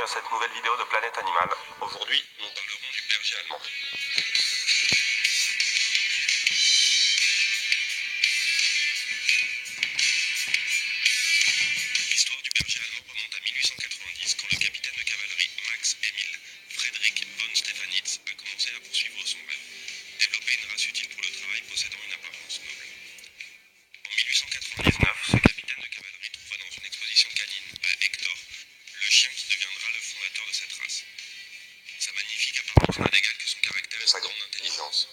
à cette nouvelle vidéo de Planète Animale. Aujourd'hui, nous parlerons du berger allemand. L'histoire du berger allemand remonte à 1890 quand le capitaine de cavalerie Max Emil Friedrich von Stephanitz a commencé à poursuivre son rêve, développer une race utile pour le travail possédant une apparence noble. En 1899, ce capitaine de cavalerie trouva dans une exposition canine à Hector le chien qui deviendra le fondateur de cette race. Sa magnifique apparence n'a d'égal que son caractère et sa grande intelligence.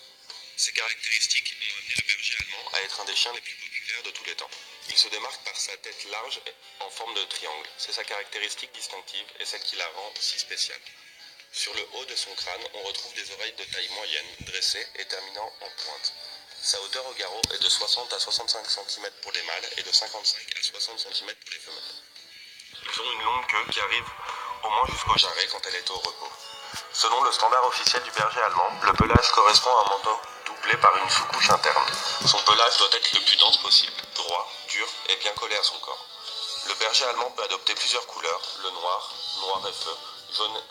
Ces caractéristiques ont amené le berger allemand à être un des chiens les plus populaires de tous les temps. Il se démarque par sa tête large en forme de triangle. C'est sa caractéristique distinctive et celle qui la rend si spéciale. Sur le haut de son crâne, on retrouve des oreilles de taille moyenne, dressées et terminant en pointe. Sa hauteur au garrot est de 60 à 65 cm pour les mâles et de 55 à 60 cm pour les femelles. Ils ont une longue queue qui arrive au moins jusqu'au jarret quand elle est au repos. Selon le standard officiel du berger allemand, le pelage correspond à un manteau doublé par une sous-couche interne. Son pelage doit être le plus dense possible, droit, dur et bien collé à son corps. Le berger allemand peut adopter plusieurs couleurs, le noir, noir et feu, jaune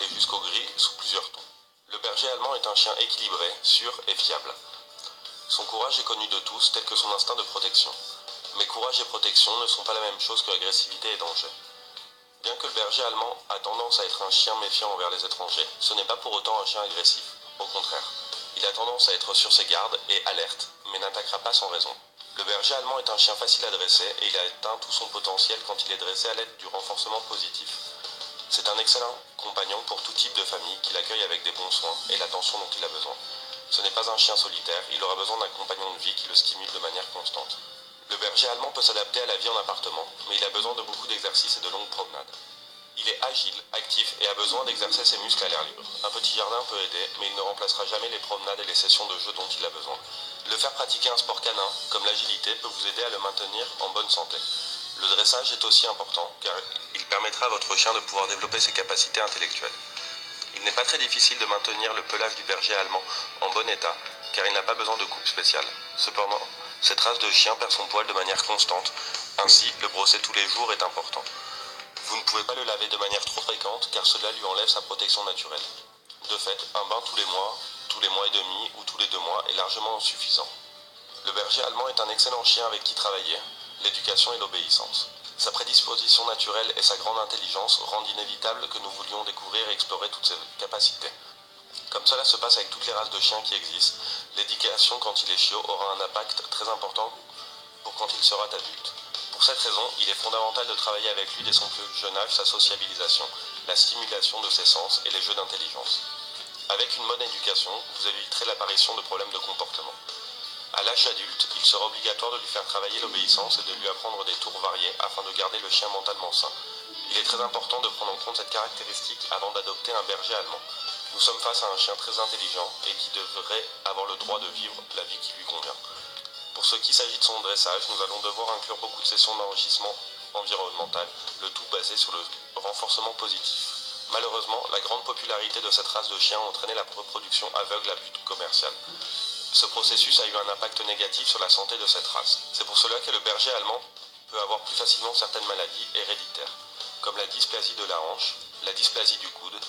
et jusqu'au gris sous plusieurs tons. Le berger allemand est un chien équilibré, sûr et fiable. Son courage est connu de tous, tel que son instinct de protection. Mais courage et protection ne sont pas la même chose que agressivité et danger. Bien que le berger allemand a tendance à être un chien méfiant envers les étrangers, ce n'est pas pour autant un chien agressif. Au contraire, il a tendance à être sur ses gardes et alerte, mais n'attaquera pas sans raison. Le berger allemand est un chien facile à dresser et il a atteint tout son potentiel quand il est dressé à l'aide du renforcement positif. C'est un excellent compagnon pour tout type de famille qui l'accueille avec des bons soins et l'attention dont il a besoin. Ce n'est pas un chien solitaire, il aura besoin d'un compagnon de vie qui le stimule de manière constante. Le berger allemand peut s'adapter à la vie en appartement, mais il a besoin de beaucoup d'exercices et de longues promenades. Il est agile, actif et a besoin d'exercer ses muscles à l'air libre. Un petit jardin peut aider, mais il ne remplacera jamais les promenades et les sessions de jeu dont il a besoin. Le faire pratiquer un sport canin, comme l'agilité, peut vous aider à le maintenir en bonne santé. Le dressage est aussi important, car il permettra à votre chien de pouvoir développer ses capacités intellectuelles. Il n'est pas très difficile de maintenir le pelage du berger allemand en bon état, car il n'a pas besoin de coupe spéciale. Cependant, cette race de chien perd son poil de manière constante, ainsi le brosser tous les jours est important. Vous ne pouvez pas le laver de manière trop fréquente, car cela lui enlève sa protection naturelle. De fait, un bain tous les mois et demi ou tous les 2 mois est largement suffisant. Le berger allemand est un excellent chien avec qui travailler, l'éducation et l'obéissance. Sa prédisposition naturelle et sa grande intelligence rendent inévitable que nous voulions découvrir et explorer toutes ses capacités. Comme cela se passe avec toutes les races de chiens qui existent, l'éducation quand il est chiot aura un impact très important pour quand il sera adulte. Pour cette raison, il est fondamental de travailler avec lui dès son plus jeune âge sa sociabilisation, la stimulation de ses sens et les jeux d'intelligence. Avec une bonne éducation, vous éviterez l'apparition de problèmes de comportement. À l'âge adulte, il sera obligatoire de lui faire travailler l'obéissance et de lui apprendre des tours variés afin de garder le chien mentalement sain. Il est très important de prendre en compte cette caractéristique avant d'adopter un berger allemand. Nous sommes face à un chien très intelligent et qui devrait avoir le droit de vivre la vie qui lui convient. Pour ce qui s'agit de son dressage, nous allons devoir inclure beaucoup de sessions d'enrichissement environnemental, le tout basé sur le renforcement positif. Malheureusement, la grande popularité de cette race de chiens a entraîné la reproduction aveugle à but commercial. Ce processus a eu un impact négatif sur la santé de cette race. C'est pour cela que le berger allemand peut avoir plus facilement certaines maladies héréditaires, comme la dysplasie de la hanche, la dysplasie du coude,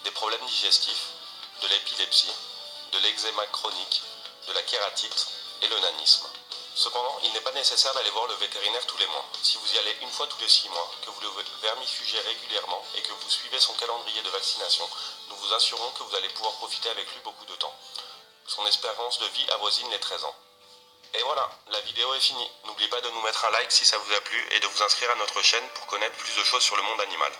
des problèmes digestifs, de l'épilepsie, de l'eczéma chronique, de la kératite et le nanisme. Cependant, il n'est pas nécessaire d'aller voir le vétérinaire tous les mois. Si vous y allez une fois tous les 6 mois, que vous le vermifugez régulièrement et que vous suivez son calendrier de vaccination, nous vous assurons que vous allez pouvoir profiter avec lui beaucoup de temps. Son espérance de vie avoisine les 13 ans. Et voilà, la vidéo est finie. N'oubliez pas de nous mettre un like si ça vous a plu et de vous inscrire à notre chaîne pour connaître plus de choses sur le monde animal.